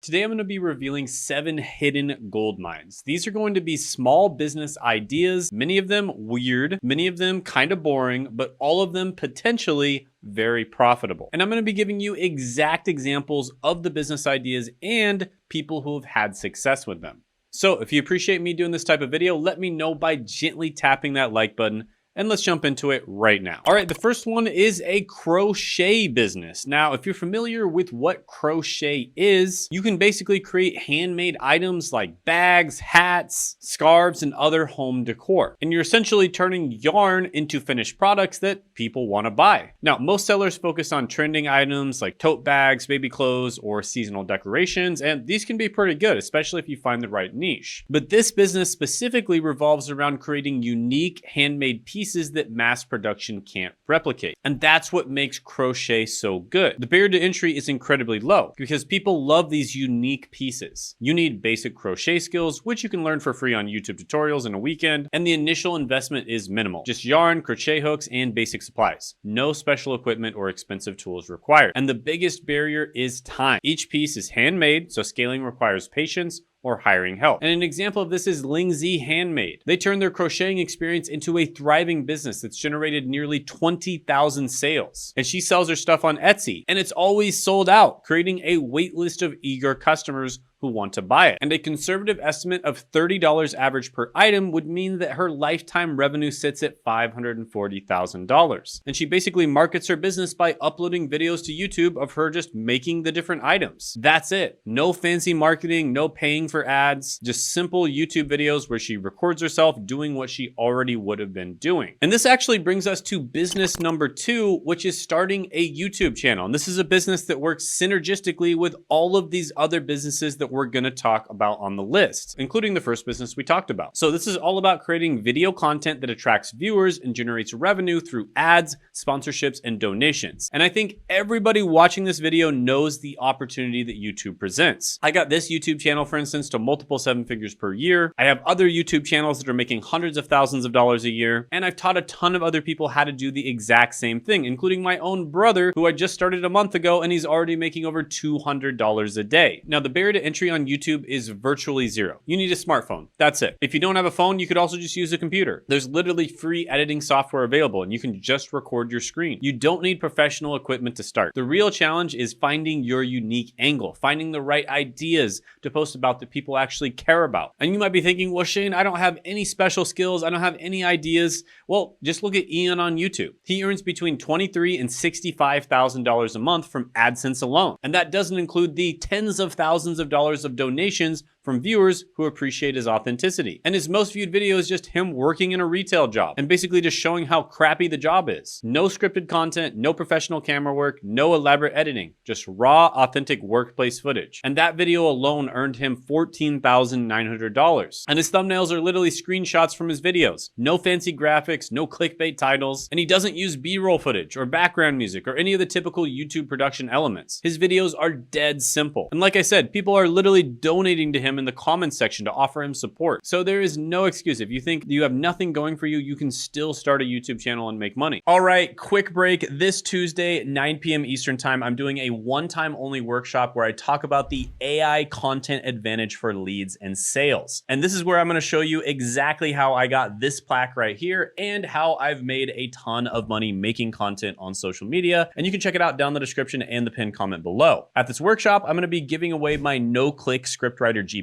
Today, I'm going to be revealing 7 hidden gold mines. These are going to be small business ideas, many of them weird, many of them kind of boring, but all of them potentially very profitable. And I'm going to be giving you exact examples of the business ideas and people who have had success with them. So if you appreciate me doing this type of video, let me know by gently tapping that like button. And let's jump into it right now. All right, the first one is a crochet business. Now, if you're familiar with what crochet is, you can basically create handmade items like bags, hats, scarves, and other home decor. And you're essentially turning yarn into finished products that people want to buy. Now, most sellers focus on trending items like tote bags, baby clothes, or seasonal decorations, and these can be pretty good, especially if you find the right niche. But this business specifically revolves around creating unique handmade pieces that mass production can't replicate. And that's what makes crochet so good. The barrier to entry is incredibly low because people love these unique pieces. You need basic crochet skills, which you can learn for free on YouTube tutorials in a weekend, and the initial investment is minimal. Just yarn, crochet hooks, and basic supplies. No special equipment or expensive tools required. And the biggest barrier is time. Each piece is handmade, so scaling requires patience or hiring help. And an example of this is Lingzi Handmade. They turned their crocheting experience into a thriving business that's generated nearly 20,000 sales. And she sells her stuff on Etsy, and it's always sold out, creating a wait list of eager customers who want to buy it. And a conservative estimate of $30 average per item would mean that her lifetime revenue sits at $540,000. And she basically markets her business by uploading videos to YouTube of her just making the different items. That's it. No fancy marketing, no paying for ads, just simple YouTube videos where she records herself doing what she already would have been doing. And this actually brings us to business number 2, which is starting a YouTube channel. And this is a business that works synergistically with all of these other businesses that we're going to talk about on the list, including the first business we talked about. So this is all about creating video content that attracts viewers and generates revenue through ads, sponsorships, and donations. And I think everybody watching this video knows the opportunity that YouTube presents. I got this YouTube channel, for instance, to multiple 7 figures per year. I have other YouTube channels that are making hundreds of thousands of dollars a year. And I've taught a ton of other people how to do the exact same thing, including my own brother, who I just started a month ago, and he's already making over $200 a day. Now, the barrier to entry on YouTube is virtually zero. You need a smartphone. That's it. If you don't have a phone, you could also just use a computer. There's literally free editing software available, and you can just record your screen. You don't need professional equipment to start. The real challenge is finding your unique angle, finding the right ideas to post about that people actually care about. And you might be thinking, well, Shane, I don't have any special skills. I don't have any ideas. Well, just look at Ian on YouTube. He earns between $23,000 and $65,000 a month from AdSense alone. And that doesn't include the tens of thousands of dollars of donations from viewers who appreciate his authenticity. And his most viewed video is just him working in a retail job and basically just showing how crappy the job is. No scripted content, no professional camera work, no elaborate editing, just raw, authentic workplace footage. And that video alone earned him $14,900. And his thumbnails are literally screenshots from his videos. No fancy graphics, no clickbait titles, and he doesn't use B-roll footage or background music or any of the typical YouTube production elements. His videos are dead simple. And like I said, people are literally donating to him in the comments section to offer him support. So there is no excuse. If you think you have nothing going for you, you can still start a YouTube channel and make money. All right, quick break. This Tuesday, 9 p.m. Eastern time, I'm doing a one-time only workshop where I talk about the AI content advantage for leads and sales. And this is where I'm going to show you exactly how I got this plaque right here and how I've made a ton of money making content on social media. And you can check it out down in the description and the pinned comment below. At this workshop, I'm going to be giving away my no-click scriptwriter GPT.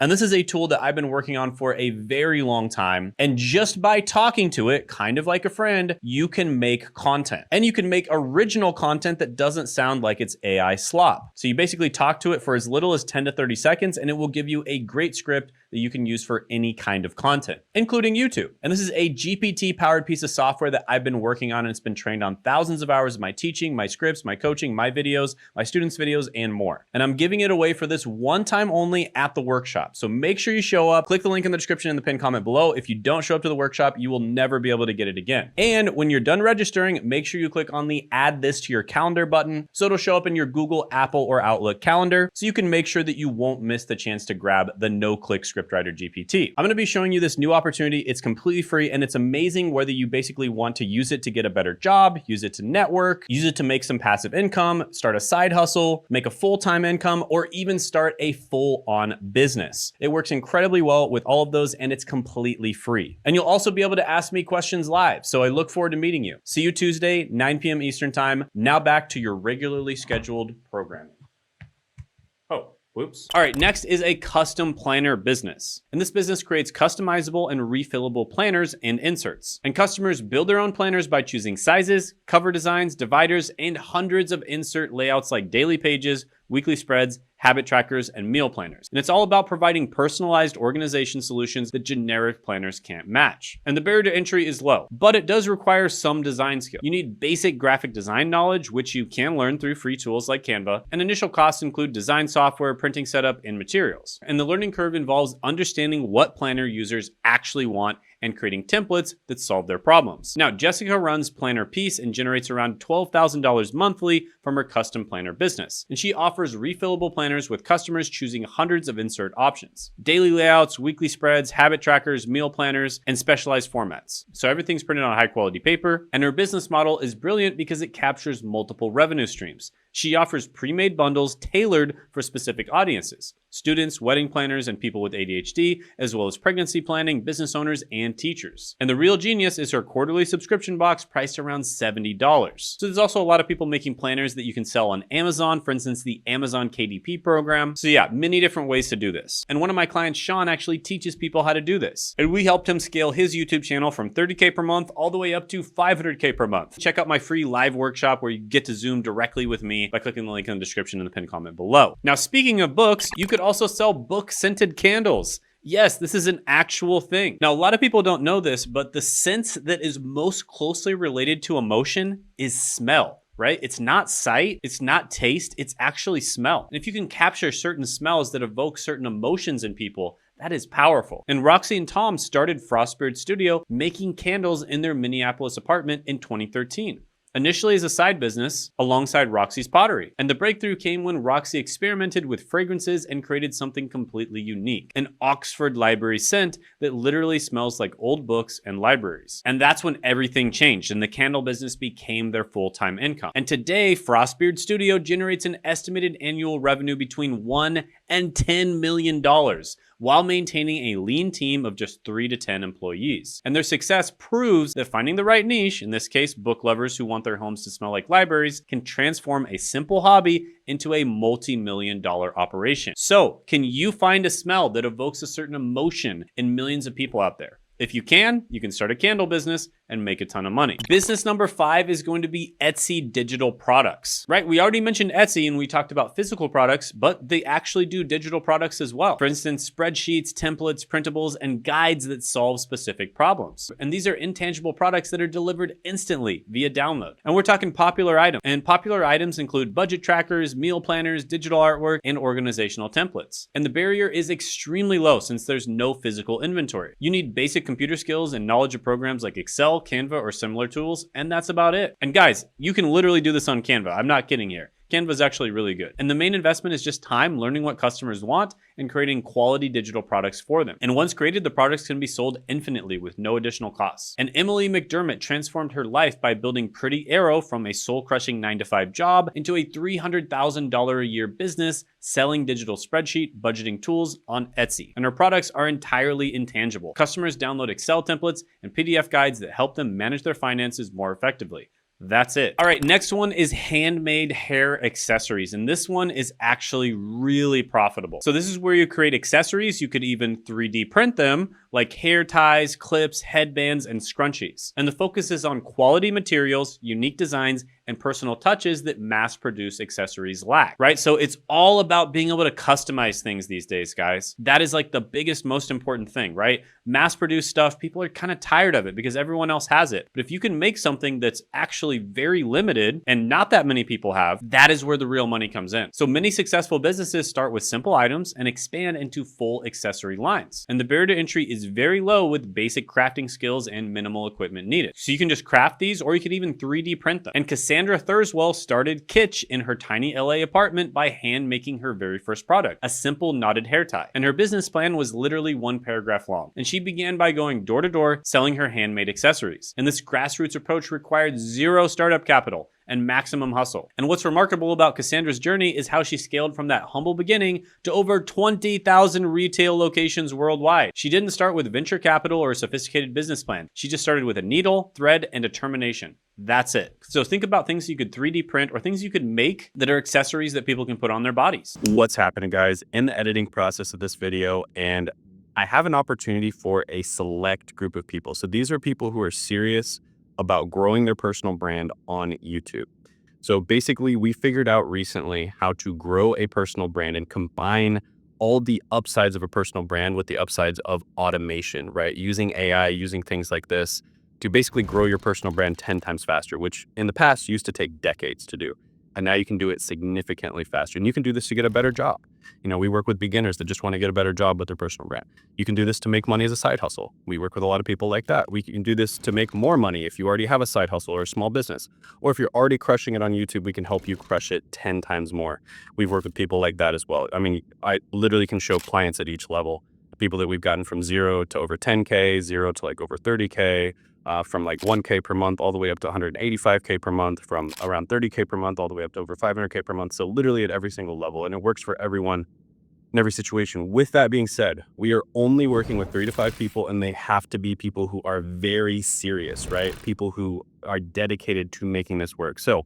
And this is a tool that I've been working on for a very long time. And just by talking to it, kind of like a friend, you can make content. And you can make original content that doesn't sound like it's AI slop. So you basically talk to it for as little as 10 to 30 seconds, and it will give you a great script that you can use for any kind of content, including YouTube. And this is a GPT-powered piece of software that I've been working on, and it's been trained on thousands of hours of my teaching, my scripts, my coaching, my videos, my students' videos, and more. And I'm giving it away for this one-time only at the workshop. So make sure you show up. Click the link in the description in the pinned comment below. If you don't show up to the workshop, you will never be able to get it again. And when you're done registering, make sure you click on the add this to your calendar button so it'll show up in your Google, Apple, or Outlook calendar so you can make sure that you won't miss the chance to grab the no-click scriptwriter GPT. I'm going to be showing you this new opportunity. It's completely free and it's amazing whether you basically want to use it to get a better job, use it to network, use it to make some passive income, start a side hustle, make a full-time income, or even start a full-on business. It works incredibly well with all of those and it's completely free. And you'll also be able to ask me questions live. So I look forward to meeting you. See you Tuesday, 9 p.m. Eastern time. Now back to your regularly scheduled programming. Oh. Whoops. All right, next is a custom planner business. And this business creates customizable and refillable planners and inserts. And customers build their own planners by choosing sizes, cover designs, dividers, and hundreds of insert layouts like daily pages, weekly spreads, habit trackers, and meal planners. And it's all about providing personalized organization solutions that generic planners can't match. And the barrier to entry is low, but it does require some design skill. You need basic graphic design knowledge, which you can learn through free tools like Canva, and initial costs include design software, printing setup, and materials. And the learning curve involves understanding what planner users actually want and creating templates that solve their problems. Now, Jessica runs Planner Piece and generates around $12,000 monthly from her custom planner business. And she offers refillable planners with customers choosing hundreds of insert options, daily layouts, weekly spreads, habit trackers, meal planners, and specialized formats. So everything's printed on high quality paper. And her business model is brilliant because it captures multiple revenue streams. She offers pre-made bundles tailored for specific audiences, students, wedding planners, and people with ADHD, as well as pregnancy planning, business owners, and teachers. And the real genius is her quarterly subscription box priced around $70. So there's also a lot of people making planners that you can sell on Amazon, for instance, the Amazon KDP program. So yeah, many different ways to do this. And one of my clients, Sean, actually teaches people how to do this. And we helped him scale his YouTube channel from $30K per month all the way up to $500K per month. Check out my free live workshop where you get to Zoom directly with me by clicking the link in the description in the pinned comment below. Now, speaking of books, you could also sell book-scented candles. Yes, this is an actual thing. Now, a lot of people don't know this, but the sense that is most closely related to emotion is smell, right? It's not sight, it's not taste, it's actually smell. And if you can capture certain smells that evoke certain emotions in people, that is powerful. And Roxy and Tom started Frostbeard Studio making candles in their Minneapolis apartment in 2013. Initially as a side business alongside Roxy's pottery. And the breakthrough came when Roxy experimented with fragrances and created something completely unique, an Oxford library scent that literally smells like old books and libraries. And that's when everything changed and the candle business became their full-time income. And today, Frostbeard Studio generates an estimated annual revenue between $1 and $10 million while maintaining a lean team of just 3 to 10 employees. And their success proves that finding the right niche, in this case, book lovers who want their homes to smell like libraries, can transform a simple hobby into a multi-million-dollar operation. So, can you find a smell that evokes a certain emotion in millions of people out there? If you can start a candle business and make a ton of money. Business number 5 is going to be Etsy digital products, right? We already mentioned Etsy and we talked about physical products, but they actually do digital products as well. For instance, spreadsheets, templates, printables, and guides that solve specific problems. And these are intangible products that are delivered instantly via download. And we're talking popular items. And popular items include budget trackers, meal planners, digital artwork, and organizational templates. And the barrier is extremely low since there's no physical inventory. You need basic computer skills and knowledge of programs like Excel, Canva, or similar tools, and that's about it. And guys, you can literally do this on Canva. I'm not kidding here. Canva is actually really good. And the main investment is just time, learning what customers want, and creating quality digital products for them. And once created, the products can be sold infinitely with no additional costs. And Emily McDermott transformed her life by building Pretty Arrow from a soul-crushing 9-to-5 job into a $300,000 a year business selling digital spreadsheet budgeting tools on Etsy. And her products are entirely intangible. Customers download Excel templates and PDF guides that help them manage their finances more effectively. That's it. All right, next one is handmade hair accessories. And this one is actually really profitable. So this is where you create accessories. You could even 3D print them, like hair ties, clips, headbands, and scrunchies. And the focus is on quality materials, unique designs, and personal touches that mass-produced accessories lack, right? So it's all about being able to customize things these days, guys. That is like the biggest, most important thing, right? Mass-produced stuff, people are kind of tired of it because everyone else has it. But if you can make something that's actually very limited and not that many people have, that is where the real money comes in. So many successful businesses start with simple items and expand into full accessory lines. And the barrier to entry is very low with basic crafting skills and minimal equipment needed. So you can just craft these, or you could even 3D print them. And Cassandra Thurswell started Kitsch in her tiny LA apartment by hand making her very first product, a simple knotted hair tie. And her business plan was literally one paragraph long. And she began by going door to door selling her handmade accessories. And this grassroots approach required zero startup capital and maximum hustle. And what's remarkable about Cassandra's journey is how she scaled from that humble beginning to over 20,000 retail locations worldwide. She didn't start with venture capital or a sophisticated business plan. She just started with a needle, thread, and determination. That's it. So think about things you could 3D print or things you could make that are accessories that people can put on their bodies. What's happening, guys? In the editing process of this video, and I have an opportunity for a select group of people. So these are people who are serious about growing their personal brand on YouTube. So basically, we figured out recently how to grow a personal brand and combine all the upsides of a personal brand with the upsides of automation, right? Using AI, using things like this to basically grow your personal brand 10 times faster, which in the past used to take decades to do. And now you can do it significantly faster. And you can do this to get a better job. You know, we work with beginners that just want to get a better job with their personal brand. You can do this to make money as a side hustle. We work with a lot of people like that. We can do this to make more money if you already have a side hustle or a small business. Or if you're already crushing it on YouTube, we can help you crush it 10 times more. We've worked with people like that as well. I mean, I literally can show clients at each level. People that we've gotten from 0 to over 10K, 0 to like over 30K, from like 1K per month all the way up to 185K per month, from around 30K per month all the way up to over 500K per month. So literally at every single level, and it works for everyone in every situation. With that being said, we are only working with 3 to 5 people, and they have to be people who are very serious, right? People who are dedicated to making this work. So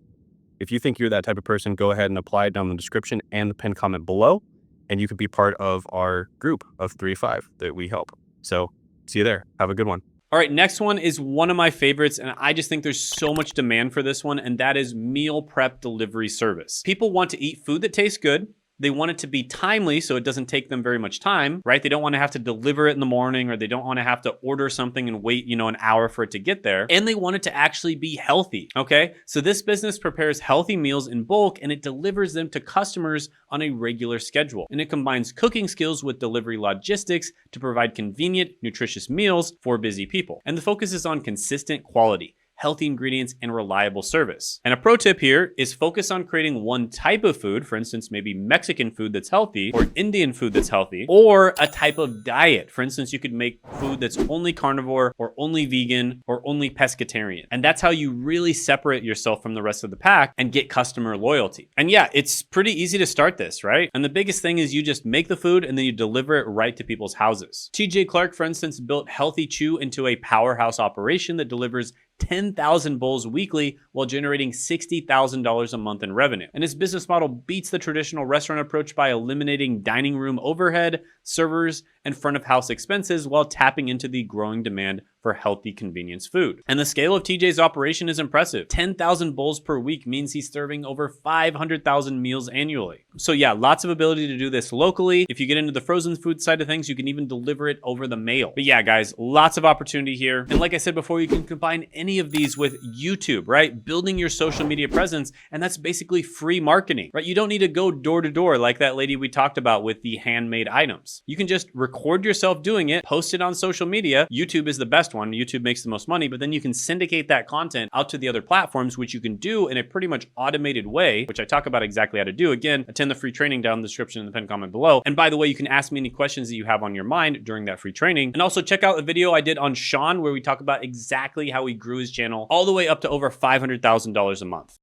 if you think you're that type of person, go ahead and apply down in the description and the pinned comment below, and you could be part of our group of 3 to 5 that we help. So see you there. Have a good one. All right, next one is one of my favorites, and I just think there's so much demand for this one, and that is meal prep delivery service. People want to eat food that tastes good. They want it to be timely so it doesn't take them very much time, right? They don't want to have to deliver it in the morning, or they don't want to have to order something and wait, an hour for it to get there. And they want it to actually be healthy, okay? So this business prepares healthy meals in bulk, and it delivers them to customers on a regular schedule. And it combines cooking skills with delivery logistics to provide convenient, nutritious meals for busy people. And the focus is on consistent quality, healthy ingredients, and reliable service. And a pro tip here is focus on creating one type of food, for instance, maybe Mexican food that's healthy, or Indian food that's healthy, or a type of diet. For instance, you could make food that's only carnivore, or only vegan, or only pescatarian. And that's how you really separate yourself from the rest of the pack and get customer loyalty. And yeah, it's pretty easy to start this, right? And the biggest thing is you just make the food and then you deliver it right to people's houses. TJ Clark, for instance, built Healthy Chew into a powerhouse operation that delivers 10,000 bowls weekly while generating $60,000 a month in revenue. And his business model beats the traditional restaurant approach by eliminating dining room overhead, servers, and front of house expenses while tapping into the growing demand for healthy convenience food. And the scale of TJ's operation is impressive. 10,000 bowls per week means he's serving over 500,000 meals annually. So yeah, lots of ability to do this locally. If you get into the frozen food side of things, you can even deliver it over the mail. But yeah, guys, lots of opportunity here. And like I said before, you can combine any of these with YouTube, right? Building your social media presence, and that's basically free marketing, right? You don't need to go door to door like that lady we talked about with the handmade items. You can just record yourself doing it, post it on social media. YouTube is the best one. YouTube makes the most money, but then you can syndicate that content out to the other platforms, which you can do in a pretty much automated way, which I talk about exactly how to do. Again, attend the free training down in the description in the pinned comment below. And by the way, you can ask me any questions that you have on your mind during that free training. And also check out a video I did on Sean where we talk about exactly how he grew his channel all the way up to over $500,000 a month.